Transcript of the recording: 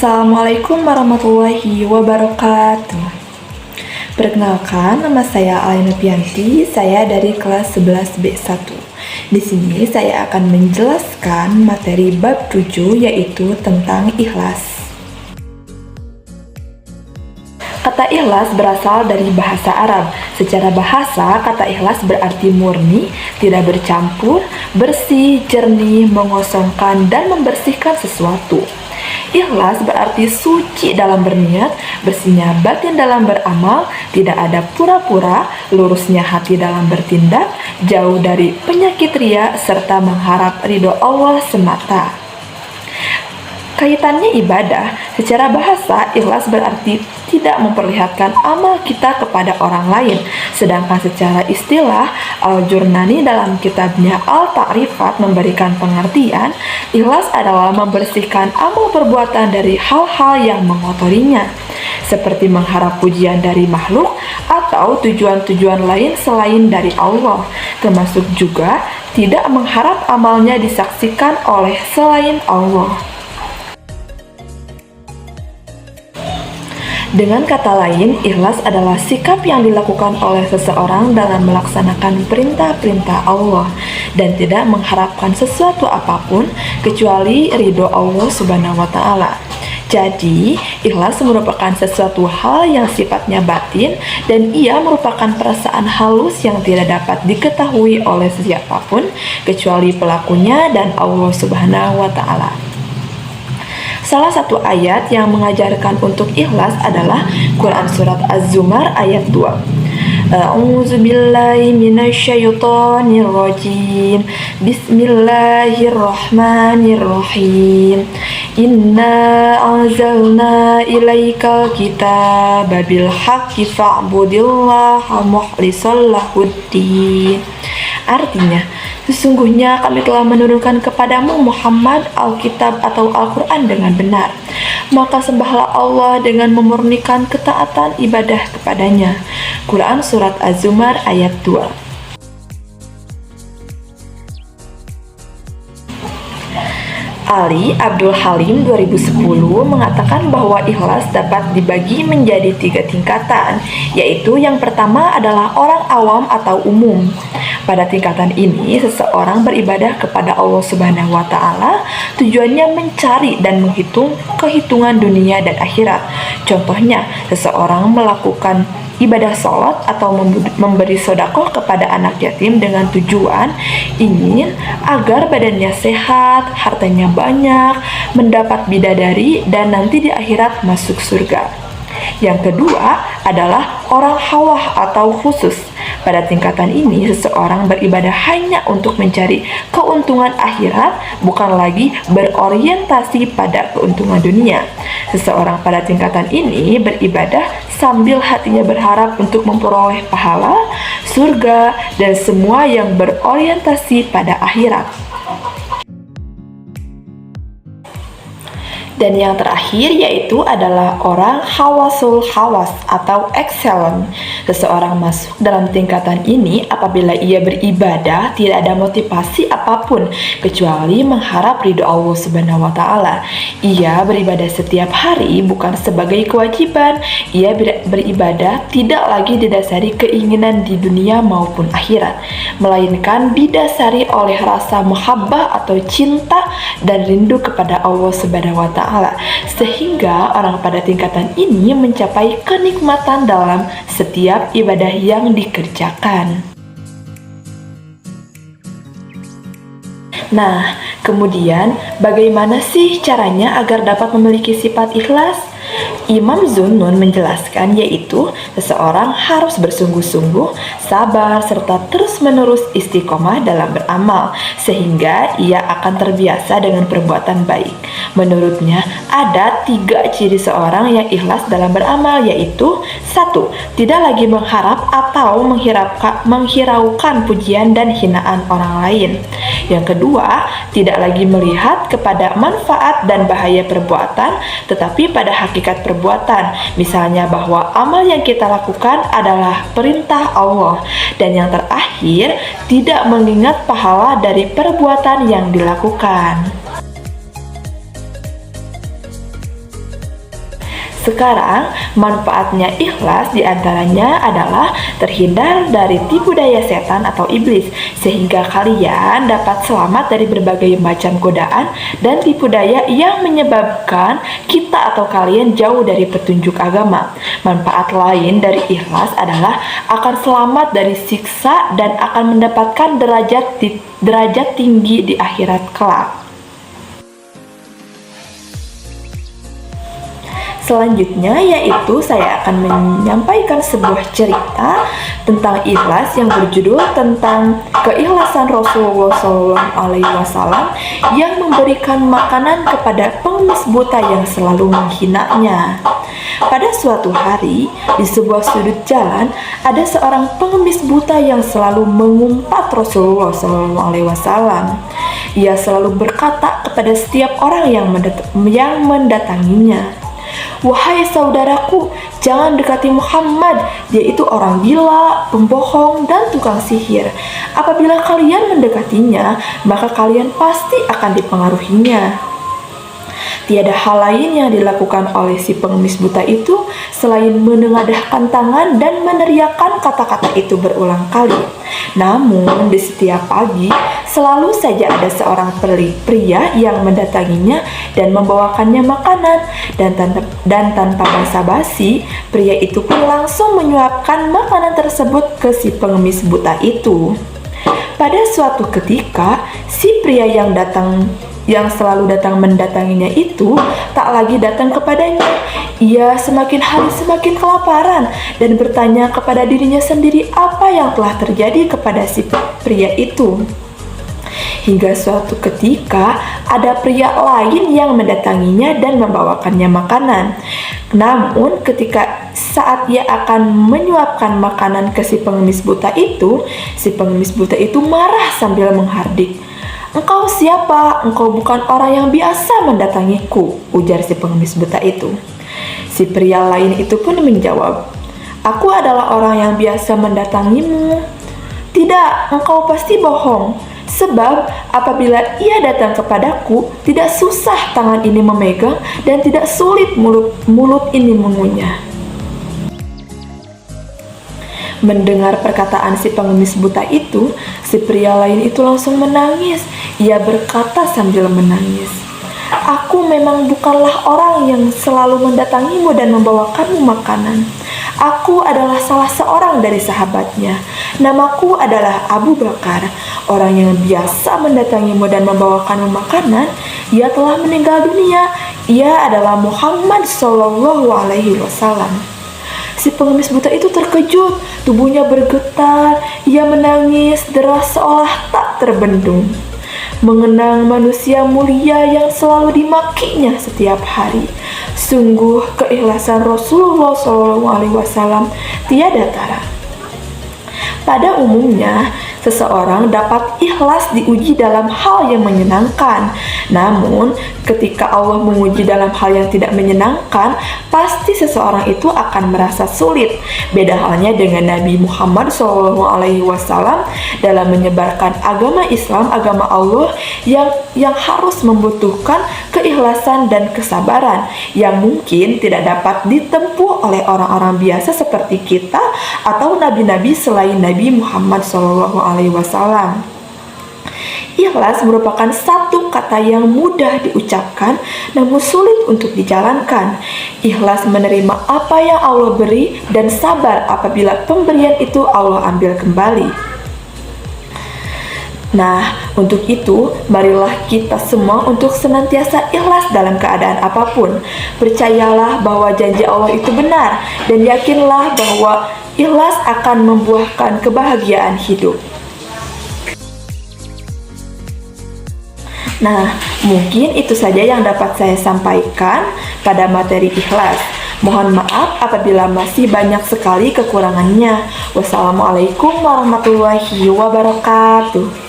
Assalamualaikum warahmatullahi wabarakatuh. Perkenalkan, nama saya Alina Pianti, saya dari kelas 11B1. Di sini saya akan menjelaskan materi bab 7 yaitu tentang ikhlas. Kata ikhlas berasal dari bahasa Arab. Secara bahasa, kata ikhlas berarti murni, tidak bercampur, bersih, jernih, mengosongkan, dan membersihkan sesuatu. Ikhlas berarti suci dalam berniat, bersihnya batin dalam beramal, tidak ada pura-pura, lurusnya hati dalam bertindak, jauh dari penyakit ria, serta mengharap ridho Allah semata. Kaitannya ibadah, secara bahasa ikhlas berarti tidak memperlihatkan amal kita kepada orang lain. Sedangkan secara istilah, Al-Jurnani dalam kitabnya Al-Ta'rifat memberikan pengertian, ikhlas adalah membersihkan amal perbuatan dari hal-hal yang mengotorinya, seperti mengharap pujian dari makhluk atau tujuan-tujuan lain selain dari Allah, termasuk juga tidak mengharap amalnya disaksikan oleh selain Allah. Dengan kata lain, ikhlas adalah sikap yang dilakukan oleh seseorang dalam melaksanakan perintah-perintah Allah dan tidak mengharapkan sesuatu apapun kecuali ridho Allah Subhanahu wa Ta'ala. Jadi, ikhlas merupakan sesuatu hal yang sifatnya batin dan ia merupakan perasaan halus yang tidak dapat diketahui oleh siapapun kecuali pelakunya dan Allah Subhanahu wa Ta'ala. Salah satu ayat yang mengajarkan untuk ikhlas adalah Quran Surat Az-Zumar ayat 2. A'udzu billahi minasyaitonir rajim. Bismillahirrahmanirrahim. Inna anzalna ilaikal kitaba bil haqqi fa'budillaha mukhlishal lahuddin. Artinya, sesungguhnya kami telah menurunkan kepadamu Muhammad Alkitab atau Al-Quran dengan benar. Maka sembahlah Allah dengan memurnikan ketaatan ibadah kepadanya. Quran Surat Az-Zumar ayat 2. Ali Abdul Halim 2010 mengatakan bahwa ikhlas dapat dibagi menjadi 3 tingkatan, yaitu yang pertama adalah orang awam atau umum. Pada tingkatan ini, seseorang beribadah kepada Allah Subhanahu wa Ta'ala, tujuannya mencari dan menghitung kehitungan dunia dan akhirat. Contohnya, seseorang melakukan ibadah sholat atau memberi sedekah kepada anak yatim dengan tujuan ingin agar badannya sehat, hartanya banyak, mendapat bidadari, dan nanti di akhirat masuk surga. Yang kedua adalah orang hawah atau khusus. Pada tingkatan ini, seseorang beribadah hanya untuk mencari keuntungan akhirat, bukan lagi berorientasi pada keuntungan dunia. Seseorang pada tingkatan ini beribadah sambil hatinya berharap untuk memperoleh pahala, surga, dan semua yang berorientasi pada akhirat. Dan yang terakhir yaitu adalah orang hawasul hawas atau excellent. Seseorang masuk dalam tingkatan ini apabila ia beribadah tidak ada motivasi apapun kecuali mengharap ridho Allah Subhanahu wa Ta'ala. Ia beribadah setiap hari bukan sebagai kewajiban. Ia beribadah tidak lagi didasari keinginan di dunia maupun akhirat, melainkan didasari oleh rasa muhabbah atau cinta dan rindu kepada Allah Subhanahu wa Ta'ala. Sehingga orang pada tingkatan ini mencapai kenikmatan dalam setiap ibadah yang dikerjakan. Nah, kemudian bagaimana sih caranya agar dapat memiliki sifat ikhlas? Imam Zunnun menjelaskan yaitu seseorang harus bersungguh-sungguh, sabar, serta terus-menerus istiqomah dalam beramal sehingga ia akan terbiasa dengan perbuatan baik. Menurutnya ada 3 ciri seorang yang ikhlas dalam beramal, yaitu 1. Tidak lagi mengharap atau menghiraukan pujian dan hinaan orang lain. Yang kedua, tidak lagi melihat kepada manfaat dan bahaya perbuatan, tetapi pada hakikat perbuatan, misalnya bahwa amal yang kita lakukan adalah perintah Allah. Dan yang terakhir, tidak mengingat pahala dari perbuatan yang dilakukan. Sekarang, manfaatnya ikhlas diantaranya adalah terhindar dari tipu daya setan atau iblis, sehingga kalian dapat selamat dari berbagai macam godaan dan tipu daya yang menyebabkan kita atau kalian jauh dari petunjuk agama. Manfaat lain dari ikhlas adalah akan selamat dari siksa dan akan mendapatkan derajat tinggi di akhirat kelak. Selanjutnya yaitu saya akan menyampaikan sebuah cerita tentang ikhlas yang berjudul tentang keikhlasan Rasulullah SAW yang memberikan makanan kepada pengemis buta yang selalu menghinanya. Pada suatu hari, di sebuah sudut jalan, ada seorang pengemis buta yang selalu mengumpat Rasulullah SAW. Ia selalu berkata kepada setiap orang yang mendatanginya, "Wahai saudaraku, jangan dekati Muhammad. Dia itu orang gila, pembohong, dan tukang sihir. Apabila kalian mendekatinya, maka kalian pasti akan dipengaruhinya." Tiada hal lain yang dilakukan oleh si pengemis buta itu selain menengadahkan tangan dan meneriakkan kata-kata itu berulang kali. Namun, di setiap pagi, selalu saja ada seorang pria yang mendatanginya dan membawakannya makanan. Dan tanpa basa-basi, pria itu pun langsung menyuapkan makanan tersebut ke si pengemis buta itu. Pada suatu ketika, si pria yang selalu datang mendatanginya itu tak lagi datang kepadanya. Ia semakin hari semakin kelaparan dan bertanya kepada dirinya sendiri apa yang telah terjadi kepada si pria itu. Hingga suatu ketika ada pria lain yang mendatanginya dan membawakannya makanan. Namun ketika saat ia akan menyuapkan makanan ke si pengemis buta itu, si pengemis buta itu marah sambil menghardik. "Engkau siapa? Engkau bukan orang yang biasa mendatangiku," ujar si pengemis buta itu. Si pria lain itu pun menjawab, "Aku adalah orang yang biasa mendatangimu." "Tidak, engkau pasti bohong. Sebab apabila ia datang kepadaku, tidak susah tangan ini memegang dan tidak sulit mulut ini mengunyah." Mendengar perkataan si pengemis buta itu, si pria lain itu langsung menangis. Ia berkata sambil menangis, "Aku memang bukanlah orang yang selalu mendatangimu dan membawakanmu makanan. Aku adalah salah seorang dari sahabatnya. Namaku adalah Abu Bakar, orang yang biasa mendatangimu dan membawakanmu makanan. Ia telah meninggal dunia. Ia adalah Muhammad SAW." Si pengemis buta itu terkejut, tubuhnya bergetar, ia menangis deras seolah tak terbendung. Mengenang manusia mulia yang selalu dimakinya setiap hari. Sungguh keikhlasan Rasulullah SAW tiada tara. Pada umumnya, seseorang dapat ikhlas diuji dalam hal yang menyenangkan. Namun, ketika Allah menguji dalam hal yang tidak menyenangkan, pasti seseorang itu akan merasa sulit. Beda halnya dengan Nabi Muhammad SAW dalam menyebarkan agama Islam, agama Allah yang harus membutuhkan keikhlasan dan kesabaran yang mungkin tidak dapat ditempuh oleh orang-orang biasa seperti kita atau nabi-nabi selain Nabi Muhammad SAW. Ikhlas merupakan satu kata yang mudah diucapkan namun sulit untuk dijalankan. Ikhlas menerima apa yang Allah beri dan sabar apabila pemberian itu Allah ambil kembali. Nah, untuk itu, marilah kita semua untuk senantiasa ikhlas dalam keadaan apapun. Percayalah bahwa janji Allah itu benar dan yakinlah bahwa ikhlas akan membuahkan kebahagiaan hidup. Nah, mungkin itu saja yang dapat saya sampaikan pada materi ikhlas. Mohon maaf apabila masih banyak sekali kekurangannya. Wassalamualaikum warahmatullahi wabarakatuh.